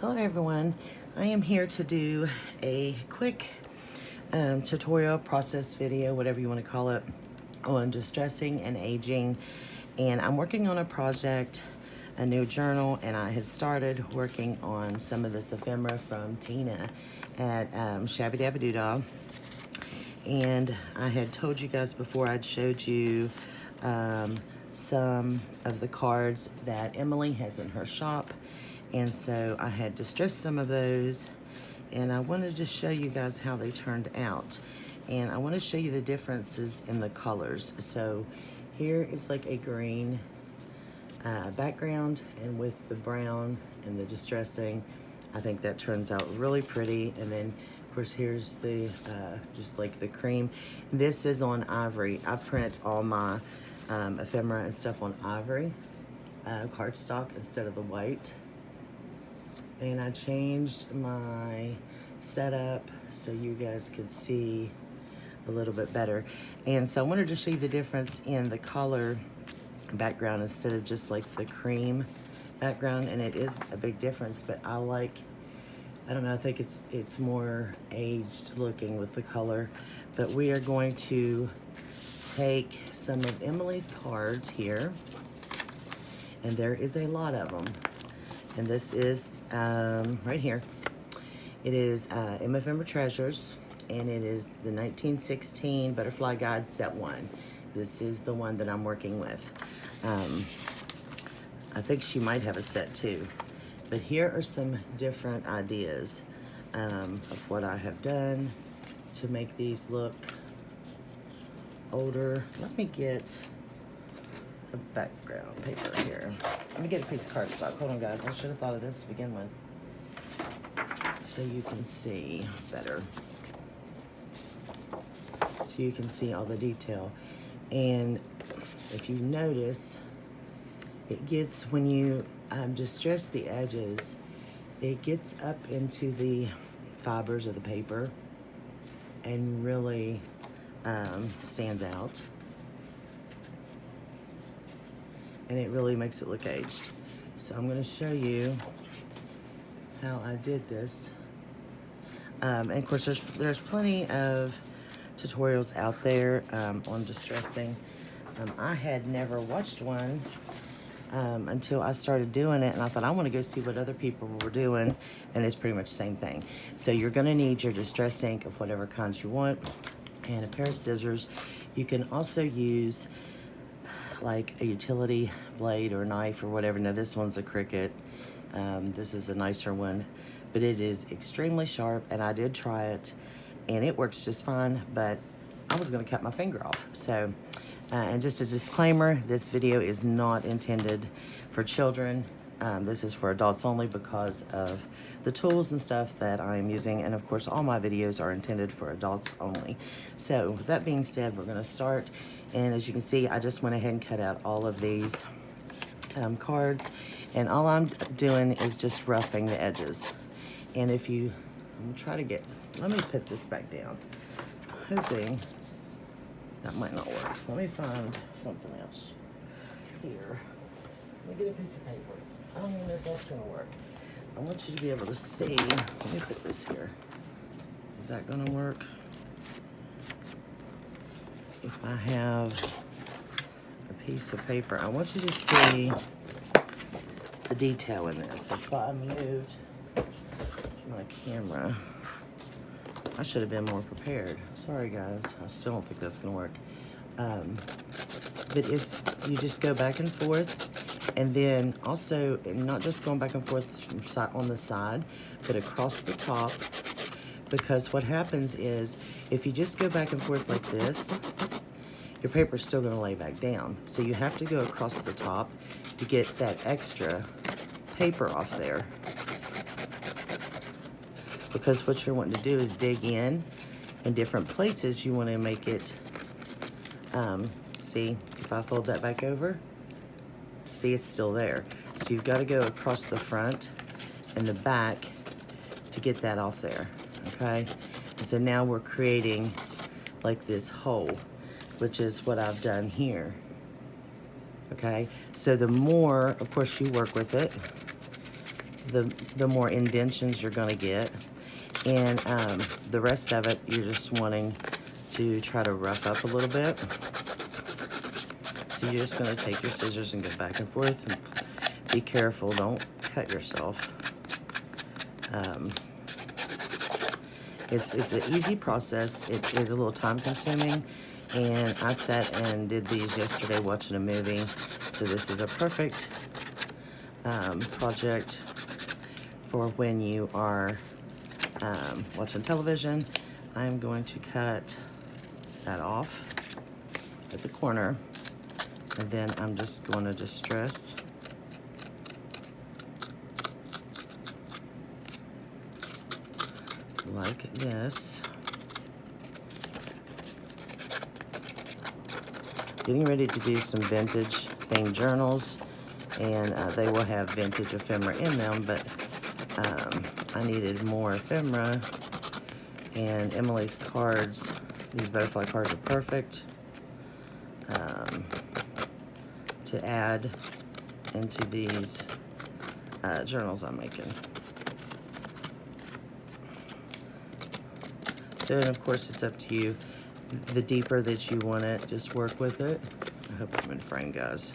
Hello everyone, I am here to do a quick tutorial process video, whatever you want to call it, on distressing and aging. And I'm working on a project, a new journal, and I had started working on some of this ephemera from Tina at Shabby Dabby Doodah. And I had told you guys before, I'd showed you some of the cards that Emily has in her shop. And so I had distressed some of those, and I wanted to show you guys how they turned out. And I want to show you the differences in the colors. So here is like a green background, and with the brown and the distressing, I think that turns out really pretty. And then of course here's the just like the cream. This is on ivory. I print all my ephemera and stuff on ivory cardstock instead of the white. And I changed my setup so you guys could see a little bit better. And so I wanted to show you the difference in the color background instead of just like the cream background. And it is a big difference, but I don't know, I think it's more aged looking with the color. But we are going to take some of Emily's cards here, and there is a lot of them. And this is right here. It is Ephemera Treasures, and it is the 1916 Butterfly Guide Set 1. This is the one that I'm working with. I think she might have a set 2. But here are some different ideas of what I have done to make these look older. Let me get a background paper here. Let me get a piece of cardstock. Hold on, guys. I should have thought of this to begin with, so you can see better. So you can see all the detail. And if you notice, it gets, when you distress the edges, it gets up into the fibers of the paper and really stands out. And it really makes it look aged. So I'm gonna show you how I did this. And of course, there's plenty of tutorials out there on distressing. I had never watched one until I started doing it, and I thought, I wanna go see what other people were doing, and it's pretty much the same thing. So you're gonna need your distress ink of whatever kinds you want, and a pair of scissors. You can also use like a utility blade or knife or whatever. Now this one's a Cricut. This is a nicer one, but it is extremely sharp, and I did try it and it works just fine, but I was gonna cut my finger off. So, and just a disclaimer, this video is not intended for children. This is for adults only because of the tools and stuff that I'm using. And of course, all my videos are intended for adults only. So with that being said, we're gonna start. And as you can see, I just went ahead and cut out all of these cards. And all I'm doing is just roughing the edges. And if you, I'm gonna try to get, let me put this back down. Hoping that might not work. Let me find something else here. Let me get a piece of paper. I don't even know if that's gonna work. I want you to be able to see. Let me put this here. Is that gonna work? If I have a piece of paper, I want you to see the detail in this. That's why I moved my camera. I should have been more prepared. Sorry guys, I still don't think that's gonna work. But if you just go back and forth, and then also not just going back and forth on the side, but across the top, because what happens is if you just go back and forth like this, your paper's still gonna lay back down. So you have to go across the top to get that extra paper off there. Because what you're wanting to do is dig in different places. You wanna make it, see, if I fold that back over, see, it's still there. So you've gotta go across the front and the back to get that off there, okay? And so now we're creating like this hole, which is what I've done here, okay? So the more, of course, you work with it, the more indentions you're gonna get. And the rest of it, you're just wanting to try to rough up a little bit. So you're just gonna take your scissors and go back and forth, and be careful, don't cut yourself. It's an easy process. It is a little time consuming, and I sat and did these yesterday watching a movie. So this is a perfect project for when you are watching television. I'm going to cut that off at the corner, and then I'm just going to distress like this. Getting ready to do some vintage themed journals, and they will have vintage ephemera in them, but I needed more ephemera, and Emily's cards, these butterfly cards, are perfect to add into these journals I'm making. So, and of course, it's up to you. The deeper that you want it, just work with it. I hope I'm in frame, guys.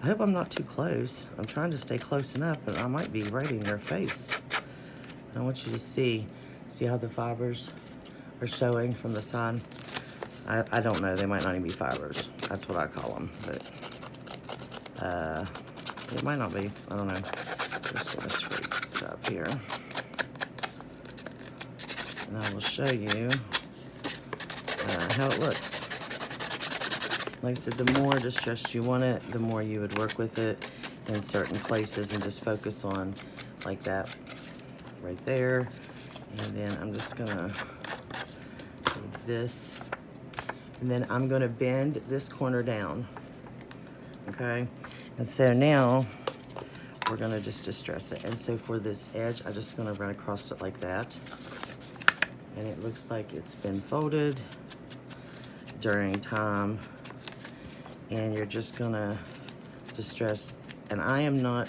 I hope I'm not too close. I'm trying to stay close enough, but I might be right in your face. I want you to see how the fibers are showing from the side. I don't know, they might not even be fibers. That's what I call them, but it might not be. I don't know. Just gonna scrape this up here. And I will show you how it looks. Like I said, the more distressed you want it, the more you would work with it in certain places and just focus on like that right there. And then I'm just gonna take this, and then I'm gonna bend this corner down, okay? And so now we're gonna just distress it. And so for this edge, I'm just gonna run across it like that. And it looks like it's been folded during time. And you're just gonna distress, and I am not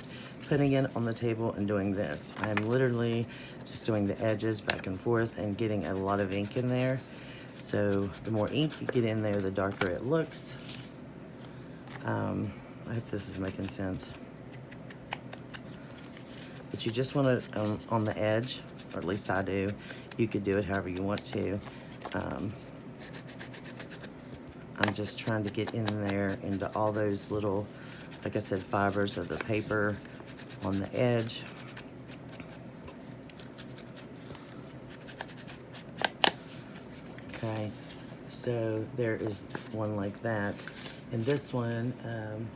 putting it on the table and doing this. I am literally just doing the edges back and forth and getting a lot of ink in there. So the more ink you get in there, the darker it looks. I hope this is making sense. But you just want it on the edge, or at least I do. You could do it however you want to. I'm just trying to get in there into all those little, like I said, fibers of the paper on the edge. Okay, so there is one like that. And this one,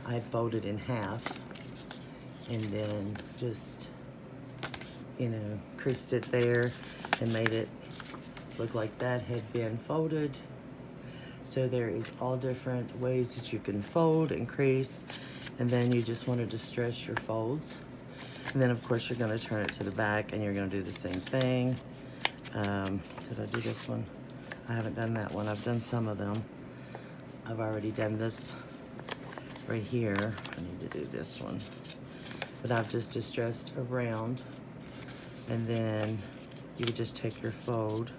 I folded in half and then just, you know, creased it there and made it look like that had been folded. So there is all different ways that you can fold and crease, and then you just want to distress your folds. And then of course you're going to turn it to the back and you're going to do the same thing. Did I do this one? I haven't done that one. I've done some of them. I've already done this right here. I need to do this one. But I've just distressed around, and then you would just take your fold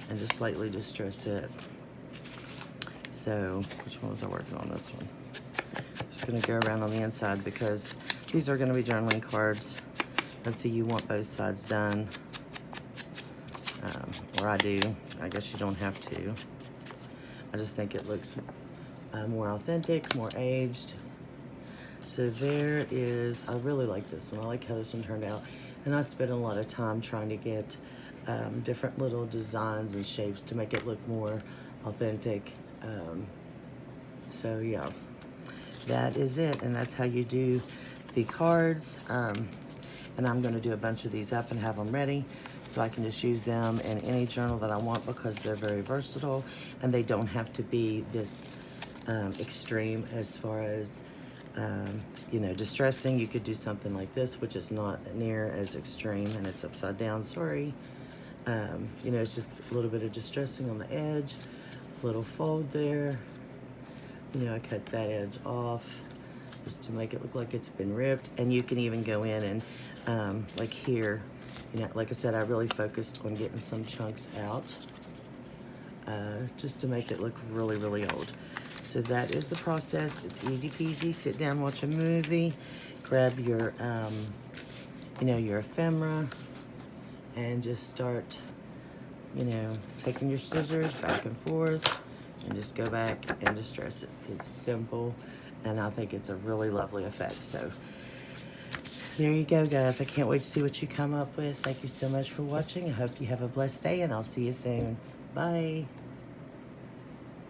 and just lightly distress it. So, which one was I working on? This one. Just gonna go around on the inside because these are gonna be journaling cards. Let's see, you want both sides done. Or I do. I guess you don't have to. I just think it looks more authentic, more aged. So there is, I really like this one. I like how this one turned out. And I spent a lot of time trying to get different little designs and shapes to make it look more authentic. So yeah, that is it. And that's how you do the cards. And I'm gonna do a bunch of these up and have them ready so I can just use them in any journal that I want, because they're very versatile and they don't have to be this extreme as far as you know, distressing. You could do something like this, which is not near as extreme, and it's upside down, sorry. You know, it's just a little bit of distressing on the edge, a little fold there. You know, I cut that edge off. just to make it look like it's been ripped. And you can even go in and like here, you know, like I said, I really focused on getting some chunks out just to make it look really, really old. So that is the process. It's easy peasy. Sit down, watch a movie, grab your, you know, your ephemera, and just start, you know, taking your scissors back and forth and just go back and distress it. It's simple, and I think it's a really lovely effect. So there you go, guys. I can't wait to see what you come up with. Thank you so much for watching. I hope you have a blessed day, and I'll see you soon. Bye.